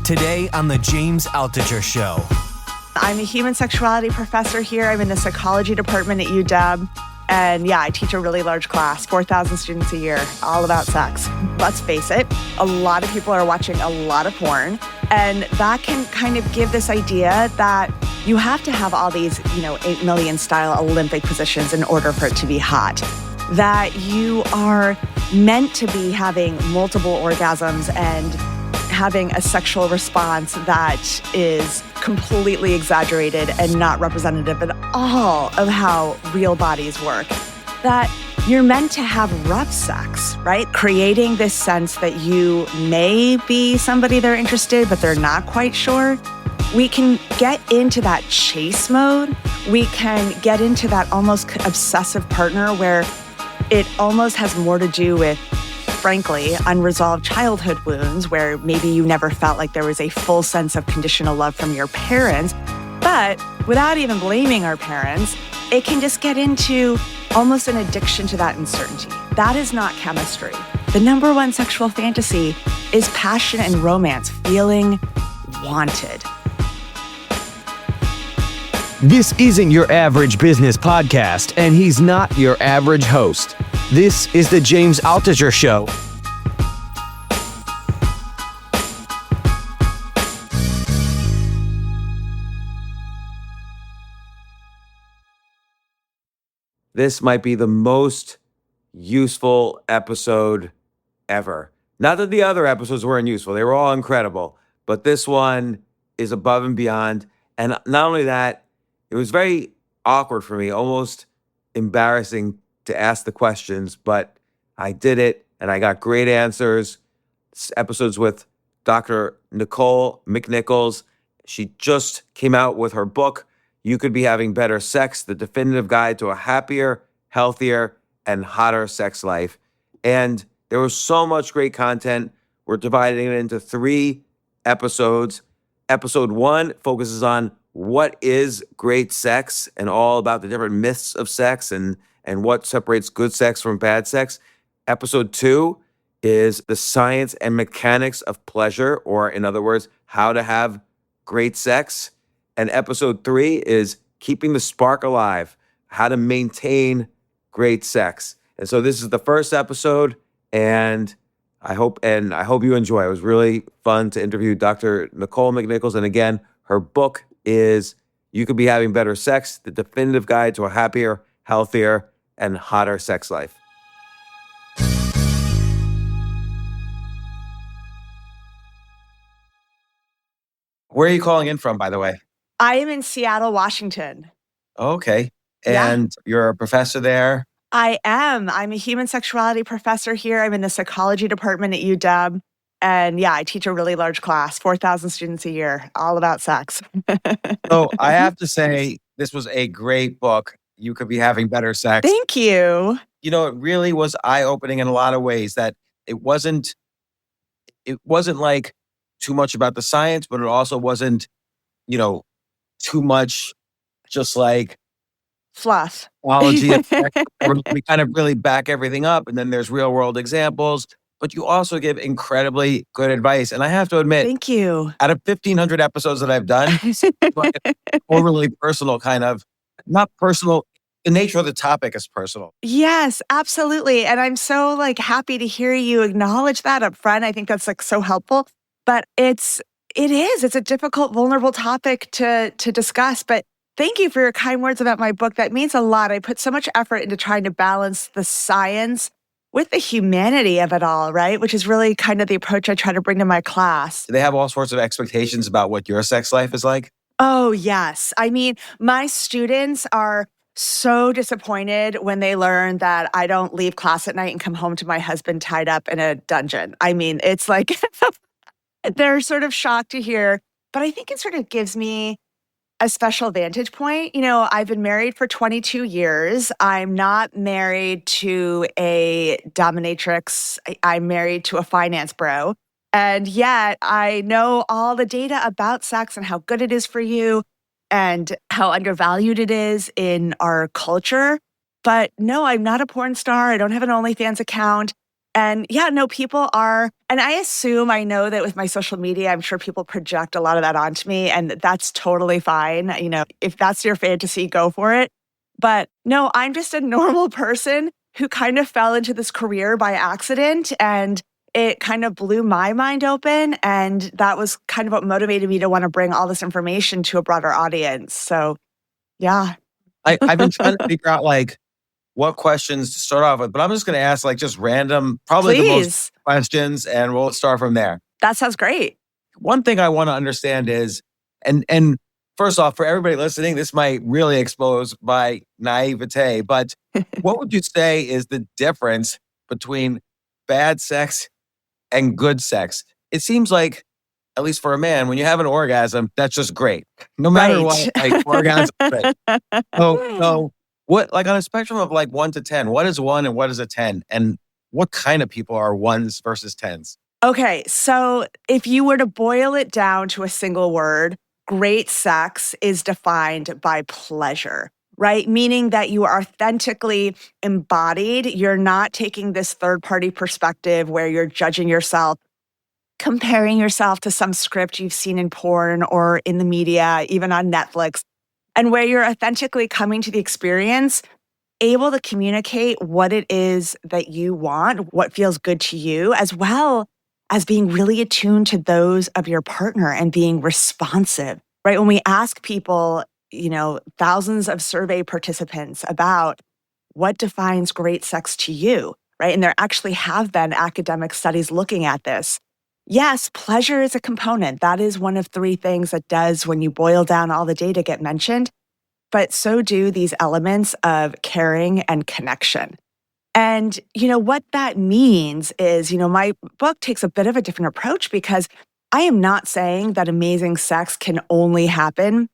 Today on the James Altucher Show. I'm a human sexuality professor here. I'm in the psychology department at UW. And yeah, I teach a really large class, 4,000 students a year, all about sex. Let's face it, a lot of people are watching a lot of porn. And that can kind of give this idea that you have to have all these, 8 million style Olympic positions in order for it to be hot. That you are meant to be having multiple orgasms and having a sexual response that is completely exaggerated and not representative at all of how real bodies work. That you're meant to have rough sex, right? Creating this sense that you may be somebody they're interested, but they're not quite sure. We can get into that chase mode. We can get into that almost obsessive partner where it almost has more to do with, frankly, unresolved childhood wounds where maybe you never felt like there was a full sense of conditional love from your parents. But without even blaming our parents, it can just get into almost an addiction to that uncertainty. That is not chemistry. The number one sexual fantasy is passion and romance, feeling wanted. This isn't your average business podcast, and he's not your average host. This is the James Altucher Show. This might be the most useful episode ever. Not that the other episodes weren't useful. They were all incredible. But this one is above and beyond. And not only that, it was very awkward for me, almost embarrassing to ask the questions, but I did it and I got great answers. This episode's with Dr. Nicole McNichols. She just came out with her book, You Could Be Having Better Sex, The Definitive Guide to a Happier, Healthier, and Hotter Sex Life. And there was so much great content. We're dividing it into 3 episodes. Episode 1 focuses on what is great sex and all about the different myths of sex and what separates good sex from bad sex. Episode 2 is the science and mechanics of pleasure, or in other words, how to have great sex. And episode 3 is keeping the spark alive, how to maintain great sex. And so this is the first episode, and I hope you enjoy. It was really fun to interview Dr. Nicole McNichols. And again, her book is You Could Be Having Better Sex, The Definitive Guide to a Happier, Healthier, and Hotter Sex Life. Where are you calling in from, by the way? I am in Seattle, Washington. Okay. And You're a professor there? I am. I'm a human sexuality professor here. I'm in the psychology department at UW. And yeah, I teach a really large class, 4,000 students a year, all about sex. So I have to say, this was a great book. You Could Be Having Better Sex. Thank you. It really was eye-opening in a lot of ways, that it wasn't like too much about the science, but it also wasn't, too much just like Fluff. biology. We kind of really back everything up, and then there's real world examples. But you also give incredibly good advice. And I have to admit, Thank you. out of 1,500 episodes that I've done, overly personal kind of, not personal. The nature of the topic is personal. Yes, absolutely. And I'm so happy to hear you acknowledge that up front. I think that's so helpful. But it's a difficult, vulnerable topic to discuss. But thank you for your kind words about my book. That means a lot. I put so much effort into trying to balance the science with the humanity of it all, right? Which is really kind of the approach I try to bring to my class. Do they have all sorts of expectations about what your sex life is like? Oh, yes. I mean, my students are so disappointed when they learn that I don't leave class at night and come home to my husband tied up in a dungeon. I mean, it's like they're sort of shocked to hear, but I think it sort of gives me a special vantage point. I've been married for 22 years. I'm not married to a dominatrix. I'm married to a finance bro. And yet I know all the data about sex and how good it is for you and how undervalued it is in our culture. But no, I'm not a porn star. I don't have an OnlyFans account. And yeah, no, people are, and I know that with my social media, I'm sure people project a lot of that onto me, and that's totally fine. If that's your fantasy, go for it. But no, I'm just a normal person who kind of fell into this career by accident, and it kind of blew my mind open. And that was kind of what motivated me to want to bring all this information to a broader audience. So yeah, I've been trying to figure out like what questions to start off with, but I'm just going to ask like just random, probably the most please. questions, and we'll start from there. That sounds great. One thing I want to understand is, and first off, for everybody listening, this might really expose my naivete, but what would you say is the difference between bad sex and good sex? It seems like, at least for a man, when you have an orgasm, that's just great. No matter what, like orgasm, great. So what, like on a spectrum of like 1 to 10, what is 1 and what is a 10? And what kind of people are 1s versus 10s? Okay, so if you were to boil it down to a single word, great sex is defined by pleasure, right? Meaning that you are authentically embodied. You're not taking this third-party perspective where you're judging yourself, comparing yourself to some script you've seen in porn or in the media, even on Netflix, and where you're authentically coming to the experience, able to communicate what it is that you want, what feels good to you, as well as being really attuned to those of your partner and being responsive, right? When we ask people, thousands of survey participants about what defines great sex to you, right? And there actually have been academic studies looking at this. Yes, pleasure is a component. That is one of 3 things that does, when you boil down all the data, get mentioned. But so do these elements of caring and connection. And, what that means is, my book takes a bit of a different approach, because I am not saying that amazing sex can only happen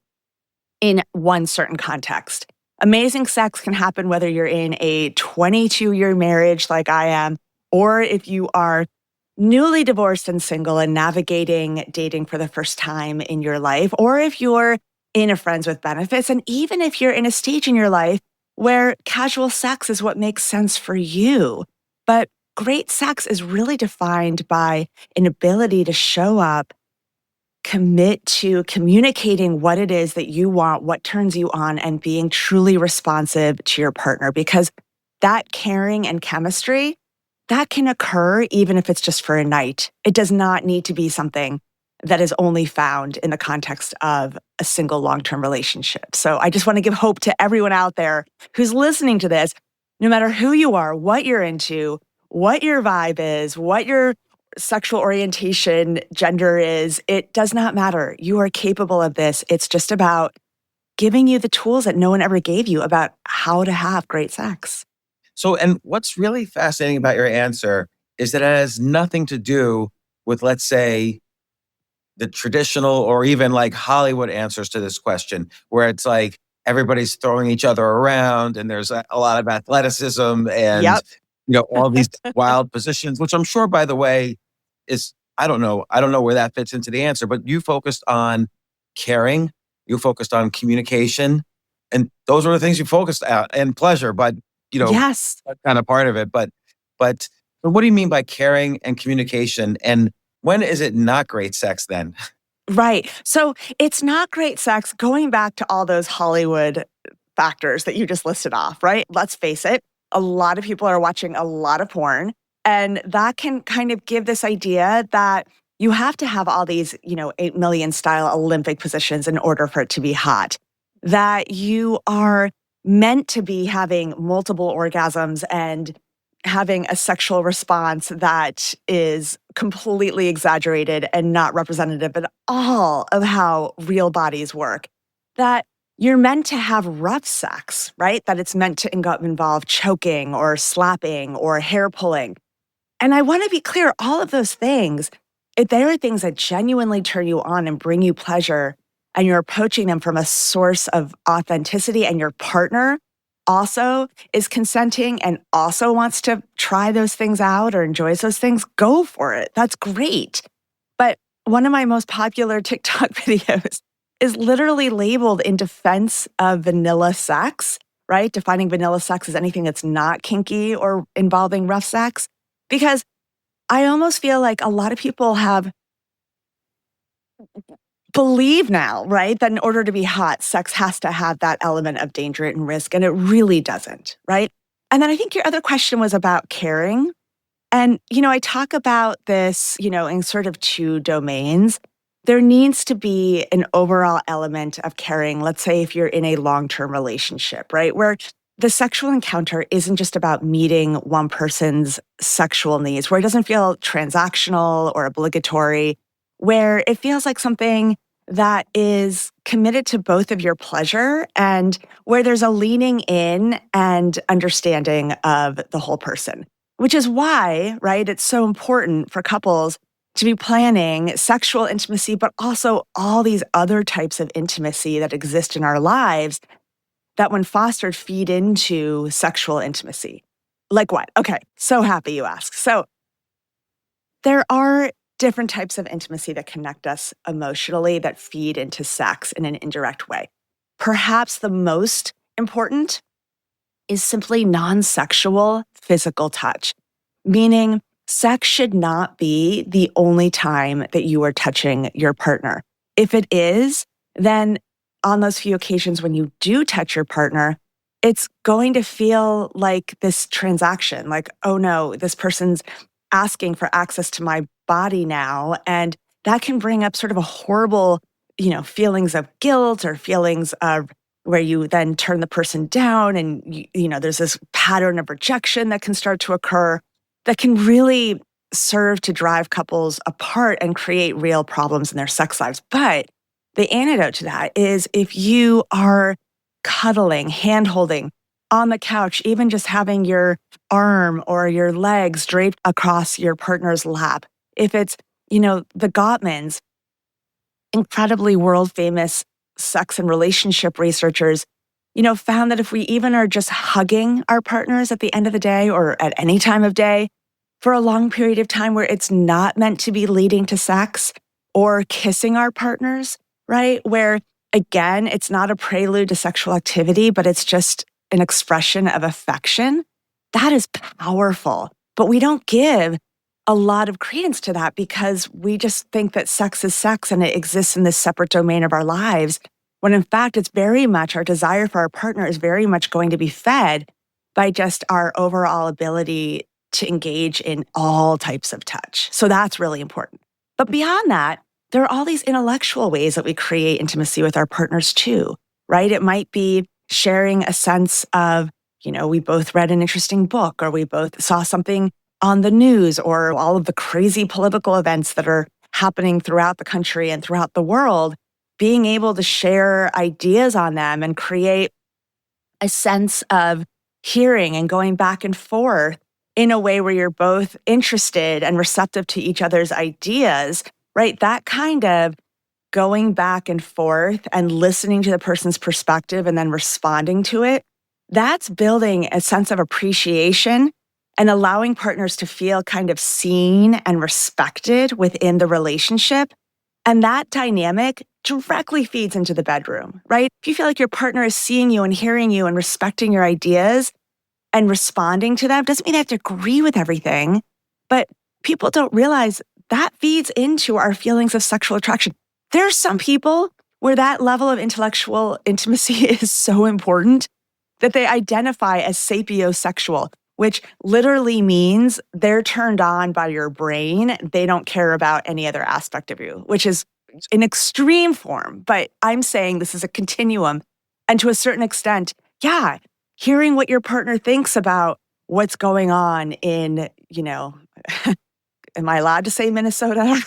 in one certain context. Amazing sex can happen whether you're in a 22-year marriage like I am, or if you are newly divorced and single and navigating dating for the first time in your life, or if you're in a friends with benefits, and even if you're in a stage in your life where casual sex is what makes sense for you. But great sex is really defined by an ability to show up, commit to communicating what it is that you want, what turns you on, and being truly responsive to your partner. Because that caring and chemistry, that can occur even if it's just for a night. It does not need to be something that is only found in the context of a single long-term relationship. So I just want to give hope to everyone out there who's listening to this, no matter who you are, what you're into, what your vibe is, what your sexual orientation, gender is, it does not matter. You are capable of this. It's just about giving you the tools that no one ever gave you about how to have great sex. So, and what's really fascinating about your answer is that it has nothing to do with, let's say, the traditional or even like Hollywood answers to this question, where it's like everybody's throwing each other around and there's a lot of athleticism and, Yep. all these wild positions, which I'm sure, by the way, is, I don't know where that fits into the answer, but you focused on caring, you focused on communication, and those are the things you focused on, and pleasure, but, Yes. that's kind of part of it. But what do you mean by caring and communication? And when is it not great sex then? Right. So it's not great sex, going back to all those Hollywood factors that you just listed off, right? Let's face it, a lot of people are watching a lot of porn, and that can kind of give this idea that you have to have all these, 8 million style Olympic positions in order for it to be hot, that you are meant to be having multiple orgasms and having a sexual response that is completely exaggerated and not representative at all of how real bodies work. That you're meant to have rough sex, right? That it's meant to involve choking or slapping or hair pulling. And I want to be clear, all of those things, if there are things that genuinely turn you on and bring you pleasure, and you're approaching them from a source of authenticity, and your partner also is consenting and also wants to try those things out or enjoys those things, go for it. That's great. But one of my most popular TikTok videos is literally labeled in defense of vanilla sex, right? Defining vanilla sex as anything that's not kinky or involving rough sex. Because I almost feel like a lot of people believe now, right, that in order to be hot, sex has to have that element of danger and risk, and it really doesn't, right? And then I think your other question was about caring. And, I talk about this, in sort of two domains. There needs to be an overall element of caring. Let's say if you're in a long-term relationship, right, where the sexual encounter isn't just about meeting one person's sexual needs, where it doesn't feel transactional or obligatory, where it feels like something that is committed to both of your pleasure and where there's a leaning in and understanding of the whole person. Which is why, right, it's so important for couples to be planning sexual intimacy, but also all these other types of intimacy that exist in our lives that, when fostered, feed into sexual intimacy. Like what? Okay, so happy you asked. So there are different types of intimacy that connect us emotionally that feed into sex in an indirect way. Perhaps the most important is simply non-sexual physical touch, meaning sex should not be the only time that you are touching your partner. If it is, then on those few occasions when you do touch your partner, it's going to feel like this transaction, like, oh no, this person's asking for access to my body now. And that can bring up sort of a horrible, feelings of guilt or feelings of where you then turn the person down and, there's this pattern of rejection that can start to occur that can really serve to drive couples apart and create real problems in their sex lives. But the antidote to that is if you are cuddling, hand-holding on the couch, even just having your arm or your legs draped across your partner's lap. If it's, the Gottmans, incredibly world-famous sex and relationship researchers, found that if we even are just hugging our partners at the end of the day or at any time of day for a long period of time where it's not meant to be leading to sex, or kissing our partners, right? Where, again, it's not a prelude to sexual activity, but it's just an expression of affection, that is powerful. But we don't give a lot of credence to that because we just think that sex is sex and it exists in this separate domain of our lives, when in fact, it's very much our desire for our partner is very much going to be fed by just our overall ability to engage in all types of touch. So that's really important. But beyond that, there are all these intellectual ways that we create intimacy with our partners too, right? It might be sharing a sense of, we both read an interesting book, or we both saw something on the news, or all of the crazy political events that are happening throughout the country and throughout the world, being able to share ideas on them and create a sense of hearing and going back and forth in a way where you're both interested and receptive to each other's ideas, right? That kind of going back and forth and listening to the person's perspective and then responding to it, that's building a sense of appreciation and allowing partners to feel kind of seen and respected within the relationship. And that dynamic directly feeds into the bedroom, right? If you feel like your partner is seeing you and hearing you and respecting your ideas and responding to them, doesn't mean they have to agree with everything, but people don't realize that feeds into our feelings of sexual attraction. There are some people where that level of intellectual intimacy is so important that they identify as sapiosexual, which literally means they're turned on by your brain. They don't care about any other aspect of you, which is an extreme form. But I'm saying this is a continuum. And to a certain extent, yeah, hearing what your partner thinks about what's going on in, am I allowed to say Minnesota?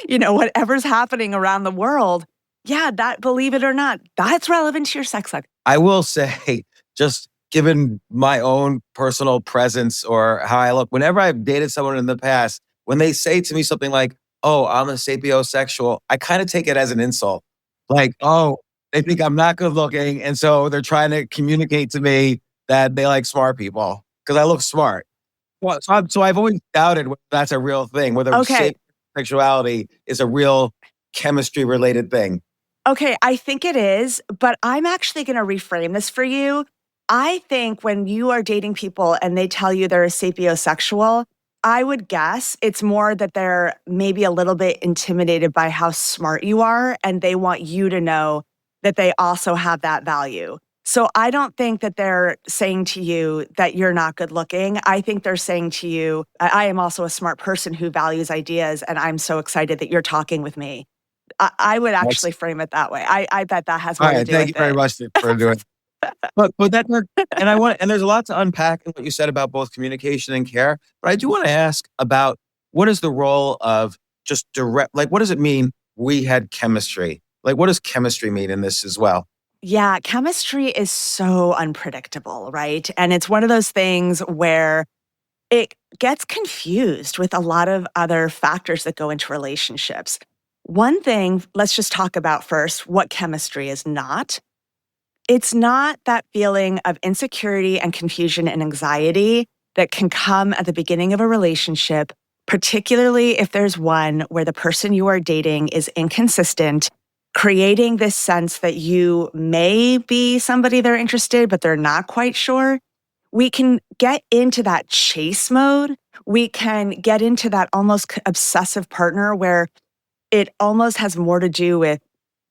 Whatever's happening around the world. Yeah, that, believe it or not, that's relevant to your sex life. I will say, just given my own personal presence or how I look, whenever I've dated someone in the past, when they say to me something like, oh, I'm a sapiosexual, I kind of take it as an insult. Like, oh, they think I'm not good looking. And so they're trying to communicate to me that they like smart people because I look smart. Well, so I've always doubted whether that's a real thing, whether sexuality is a real chemistry related thing. Okay, I think it is, but I'm actually going to reframe this for you. I think when you are dating people and they tell you they're a sapiosexual, I would guess it's more that they're maybe a little bit intimidated by how smart you are, and they want you to know that they also have that value. So I don't think that they're saying to you that you're not good looking. I think they're saying to you, I am also a smart person who values ideas, and I'm so excited that you're talking with me. I would actually frame it that way. I bet that has All more to right. do Thank with you very it. much for doing. But and there's a lot to unpack in what you said about both communication and care. But I do want to ask about what is the role of just direct, like, what does it mean we had chemistry? Like, what does chemistry mean in this as well? Yeah, chemistry is so unpredictable, right? And it's one of those things where it gets confused with a lot of other factors that go into relationships. One thing, let's just talk about first what chemistry is not. It's not that feeling of insecurity and confusion and anxiety that can come at the beginning of a relationship, particularly if there's one where the person you are dating is inconsistent, creating this sense that you may be somebody they're interested, but they're not quite sure. We can get into that chase mode. We can get into that almost obsessive partner where it almost has more to do with,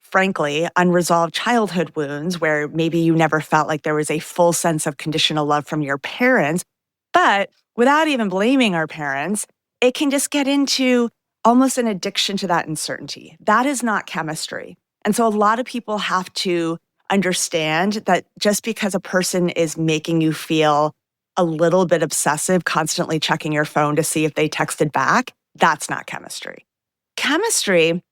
frankly, unresolved childhood wounds where maybe you never felt like there was a full sense of conditional love from your parents. But without even blaming our parents, it can just get into almost an addiction to that uncertainty. That is not chemistry. And so a lot of people have to understand that just because a person is making you feel a little bit obsessive, constantly checking your phone to see if they texted back, that's not chemistry. Chemistry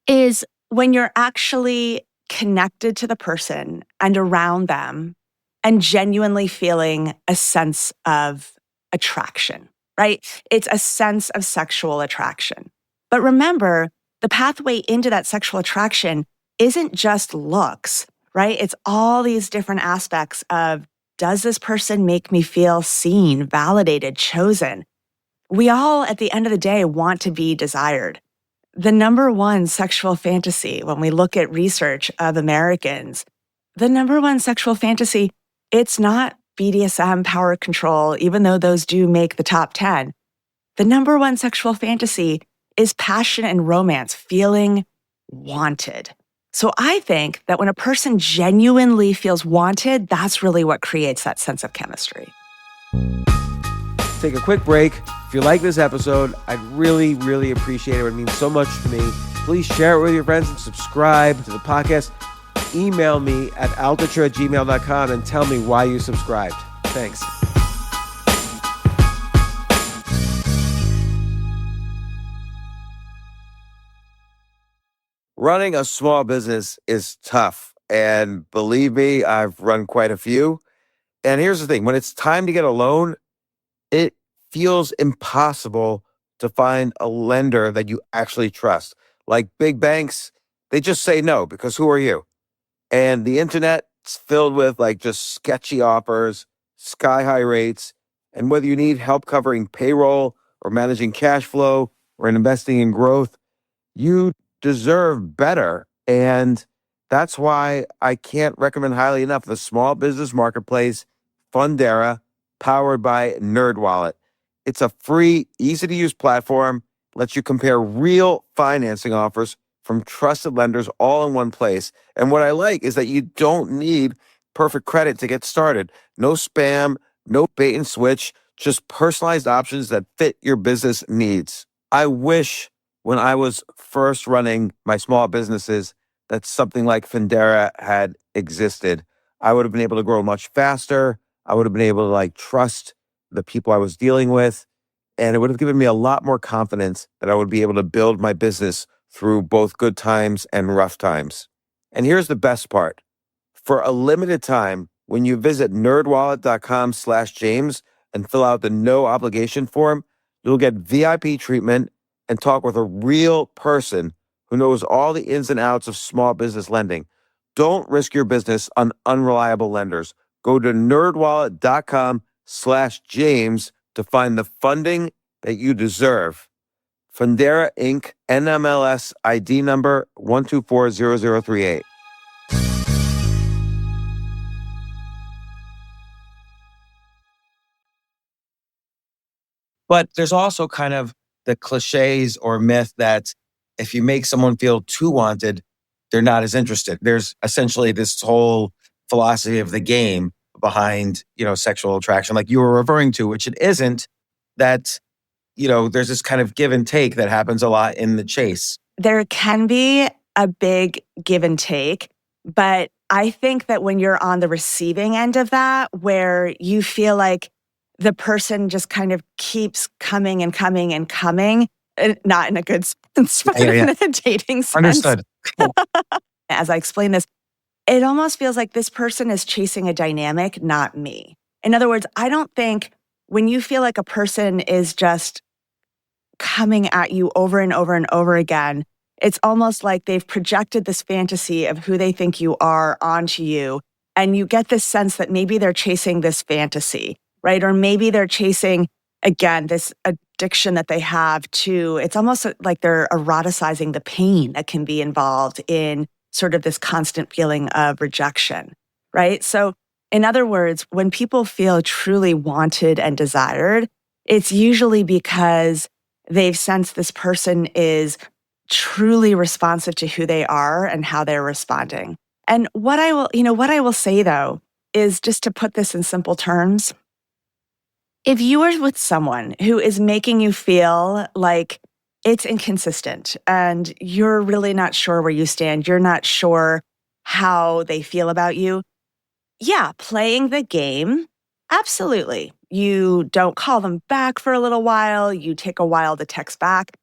is when you're actually connected to the person and around them and genuinely feeling a sense of attraction, right? It's a sense of sexual attraction. But remember, the pathway into that sexual attraction isn't just looks, right? It's all these different aspects of, does this person make me feel seen, validated, chosen? We all, at the end of the day, want to be desired. The number one sexual fantasy, when we look at research of Americans, the number one sexual fantasy, it's not BDSM, power control, even though those do make the top 10. The number one sexual fantasy is passion and romance, feeling wanted. So I think that when a person genuinely feels wanted, that's really what creates that sense of chemistry. Take a quick break. If you like this episode, I'd really, really appreciate it. It would mean so much to me. Please share it with your friends and subscribe to the podcast. Email me at altucher@gmail.com and tell me why you subscribed. Thanks. Running a small business is tough. And believe me, I've run quite a few. And here's the thing. When it's time to get a loan, it feels impossible to find a lender that you actually trust. Like big banks, they just say no because who are you? And the internet's filled with like just sketchy offers, sky high rates, and whether you need help covering payroll or managing cash flow or investing in growth, you deserve better. And that's why I can't recommend highly enough the small business marketplace, Fundera, powered by NerdWallet. It's a free, easy to use platform, lets you compare real financing offers from trusted lenders all in one place. And what I like is that you don't need perfect credit to get started. No spam, no bait and switch, just personalized options that fit your business needs. I wish when I was first running my small businesses that something like Fundera had existed. I would have been able to grow much faster. I would have been able to trust the people I was dealing with. And it would have given me a lot more confidence that I would be able to build my business through both good times and rough times. And here's the best part. For a limited time, when you visit nerdwallet.com/James and fill out the no obligation form, you'll get VIP treatment and talk with a real person who knows all the ins and outs of small business lending. Don't risk your business on unreliable lenders. Go to nerdwallet.com/James to find the funding that you deserve. Fundera Inc. NMLS ID number 1240038. But there's also kind of the cliches or myth that if you make someone feel too wanted, they're not as interested. There's essentially this whole philosophy of the game behind, sexual attraction, like you were referring to, which it isn't, that, there's this kind of give and take that happens a lot in the chase. There can be a big give and take, but I think that when you're on the receiving end of that, where you feel like the person just kind of keeps coming and coming and coming, not in a good sense, but in a dating sense. Understood. As I explain this, it almost feels like this person is chasing a dynamic, not me. In other words, I don't think when you feel like a person is just coming at you over and over and over again, it's almost like they've projected this fantasy of who they think you are onto you. And you get this sense that maybe they're chasing this fantasy, right? Or maybe they're chasing, again, this addiction that they have to, it's almost like they're eroticizing the pain that can be involved in sort of this constant feeling of rejection, right? So in other words, when people feel truly wanted and desired, it's usually because they've sensed this person is truly responsive to who they are and how they're responding. And what I will say though, is just to put this in simple terms, if you are with someone who is making you feel like it's inconsistent and you're really not sure where you stand, you're not sure how they feel about you, yeah, playing the game, absolutely. You don't call them back for a little while, you take a while to text back.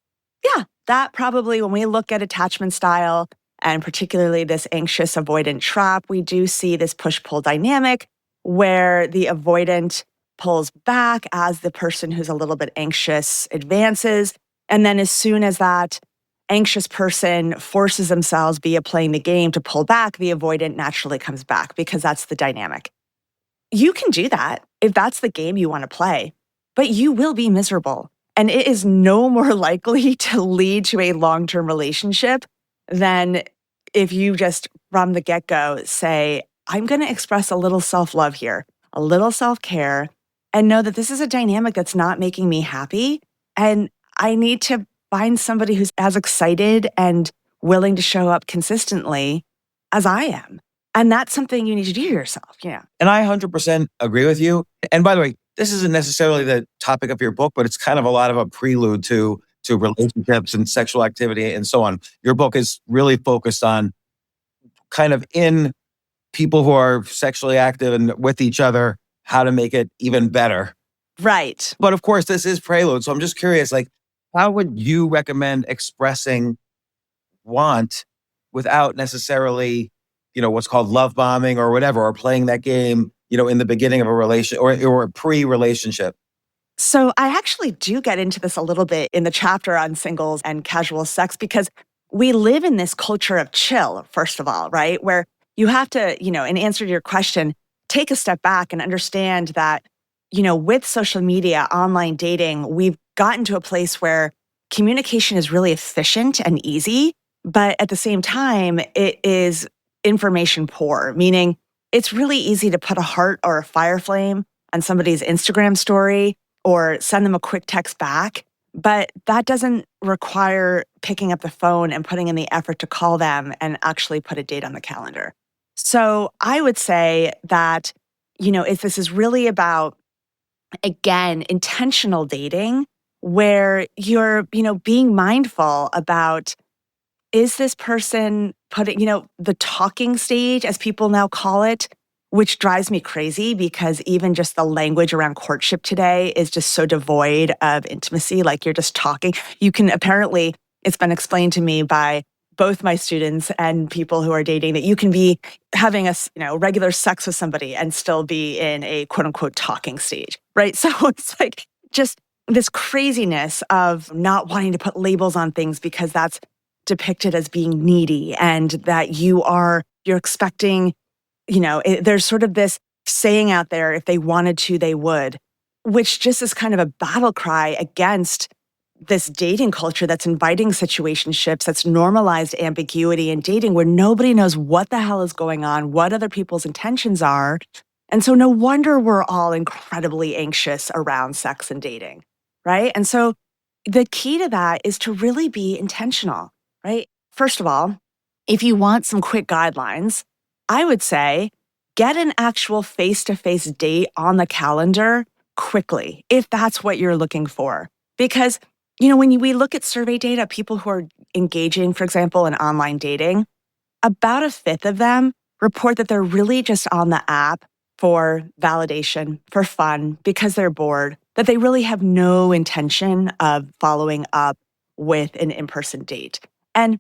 Yeah, that probably, when we look at attachment style, and particularly this anxious avoidant trap, we do see this push-pull dynamic where the avoidant pulls back as the person who's a little bit anxious advances. And then as soon as that anxious person forces themselves via playing the game to pull back, the avoidant naturally comes back because that's the dynamic. You can do that if that's the game you want to play, but you will be miserable. And it is no more likely to lead to a long-term relationship than if you just from the get-go say, I'm going to express a little self-love here, a little self-care, and know that this is a dynamic that's not making me happy. And I need to find somebody who's as excited and willing to show up consistently as I am. And that's something you need to do yourself. Yeah. And I 100% agree with you. And by the way, this isn't necessarily the topic of your book, but it's kind of a lot of a prelude to relationships and sexual activity and so on. Your book is really focused on kind of in people who are sexually active and with each other, how to make it even better. Right. But of course, this is prelude. So I'm just curious, like, how would you recommend expressing want without necessarily, what's called love bombing or whatever, or playing that game, in the beginning of a relationship or a pre-relationship? So I actually do get into this a little bit in the chapter on singles and casual sex because we live in this culture of chill, first of all, right? Where you have to, in answer to your question, take a step back and understand that, with social media, online dating, we've gotten to a place where communication is really efficient and easy, but at the same time, it is information poor, meaning it's really easy to put a heart or a fire flame on somebody's Instagram story or send them a quick text back. But that doesn't require picking up the phone and putting in the effort to call them and actually put a date on the calendar. So I would say that, if this is really about, again, intentional dating, where you're, being mindful about, is this person putting, the talking stage, as people now call it, which drives me crazy because even just the language around courtship today is just so devoid of intimacy. Like you're just talking. You can apparently, it's been explained to me by both my students and people who are dating that you can be having regular sex with somebody and still be in a quote unquote talking stage, right? So it's like just this craziness of not wanting to put labels on things because that's depicted as being needy and that you're expecting, there's sort of this saying out there, if they wanted to, they would, which just is kind of a battle cry against this dating culture that's inviting situationships, that's normalized ambiguity in dating where nobody knows what the hell is going on, what other people's intentions are. And so no wonder we're all incredibly anxious around sex and dating, right? And so the key to that is to really be intentional, right? First of all, if you want some quick guidelines, I would say get an actual face-to-face date on the calendar quickly, if that's what you're looking for. Because, when we look at survey data, people who are engaging, for example, in online dating, about a fifth of them report that they're really just on the app for validation, for fun, because they're bored, that they really have no intention of following up with an in-person date. And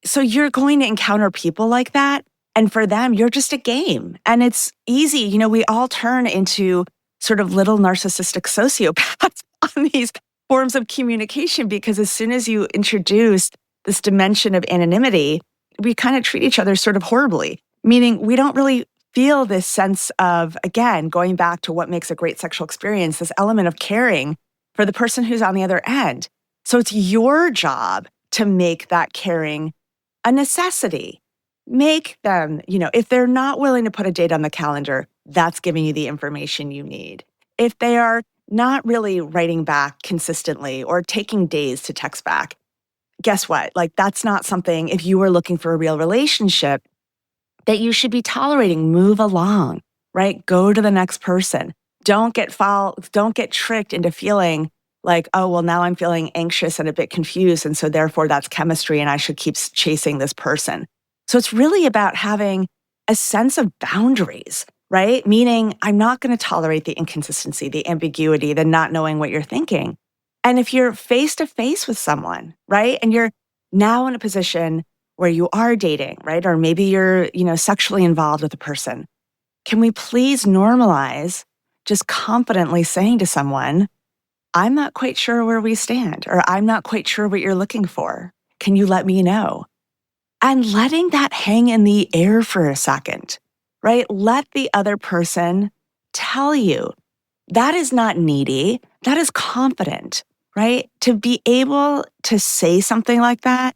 so you're going to encounter people like that. And for them, you're just a game. And it's easy. We all turn into sort of little narcissistic sociopaths on these forms of communication, because as soon as you introduce this dimension of anonymity, we kind of treat each other sort of horribly, meaning we don't really feel this sense of, again, going back to what makes a great sexual experience, this element of caring for the person who's on the other end. So it's your job to make that caring a necessity. Make them, if they're not willing to put a date on the calendar, that's giving you the information you need. If they are not really writing back consistently or taking days to text back, guess what? That's not something, if you were looking for a real relationship, that you should be tolerating. Move along, right? Go to the next person. Don't get tricked into feeling like, oh, well, now I'm feeling anxious and a bit confused, and so therefore that's chemistry and I should keep chasing this person. So it's really about having a sense of boundaries, right? Meaning I'm not going to tolerate the inconsistency, the ambiguity, the not knowing what you're thinking. And if you're face to face with someone, right, and you're now in a position where you are dating, right, or maybe you're, sexually involved with a person, can we please normalize just confidently saying to someone, I'm not quite sure where we stand, or I'm not quite sure what you're looking for. Can you let me know? And letting that hang in the air for a second, right? Let the other person tell you. That is not needy. That is confident, right? To be able to say something like that,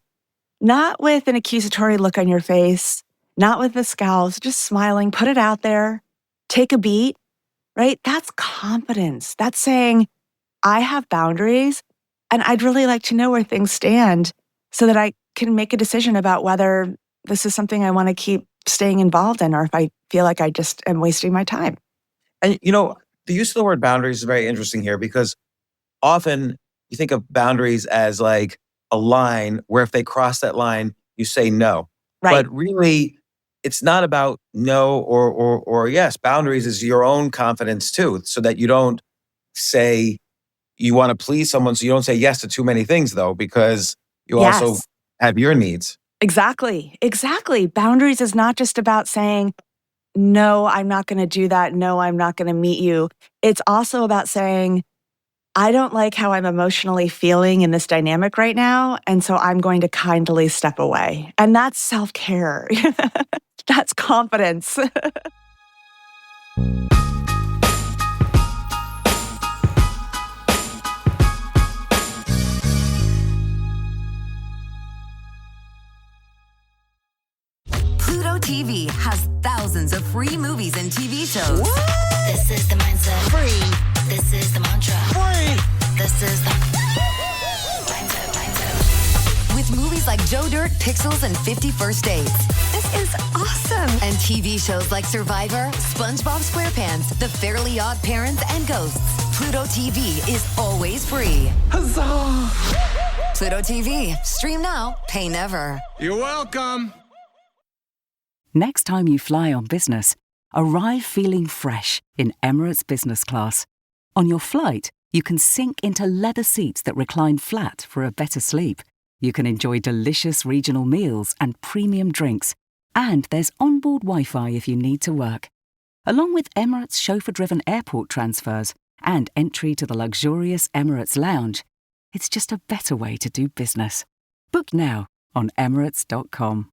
not with an accusatory look on your face, not with the scowls, just smiling, put it out there, take a beat, right? That's confidence. That's saying, I have boundaries and I'd really like to know where things stand so that I can make a decision about whether this is something I want to keep staying involved in or if I feel like I just am wasting my time. And, the use of the word boundaries is very interesting here, because often you think of boundaries as like a line where if they cross that line, you say no. Right. But really, it's not about no or yes. Boundaries is your own confidence too, so that you don't say you want to please someone, so you don't say yes to too many things, though, because you also have your needs. Exactly. Boundaries is not just about saying, no, I'm not going to do that. No, I'm not going to meet you. It's also about saying, I don't like how I'm emotionally feeling in this dynamic right now, and so I'm going to kindly step away. And that's self-care. That's confidence. Pluto TV has thousands of free movies and TV shows. What? This is the mindset. Free. This is the mantra. Free. This is the mindset. With movies like Joe Dirt, Pixels, and 50 First Dates. This is awesome. And TV shows like Survivor, SpongeBob SquarePants, The Fairly Odd Parents, and Ghosts. Pluto TV is always free. Huzzah! Pluto TV. Stream now, pay never. You're welcome. Next time you fly on business, arrive feeling fresh in Emirates Business Class. On your flight, you can sink into leather seats that recline flat for a better sleep. You can enjoy delicious regional meals and premium drinks. And there's onboard Wi-Fi if you need to work. Along with Emirates chauffeur-driven airport transfers and entry to the luxurious Emirates Lounge, it's just a better way to do business. Book now on Emirates.com.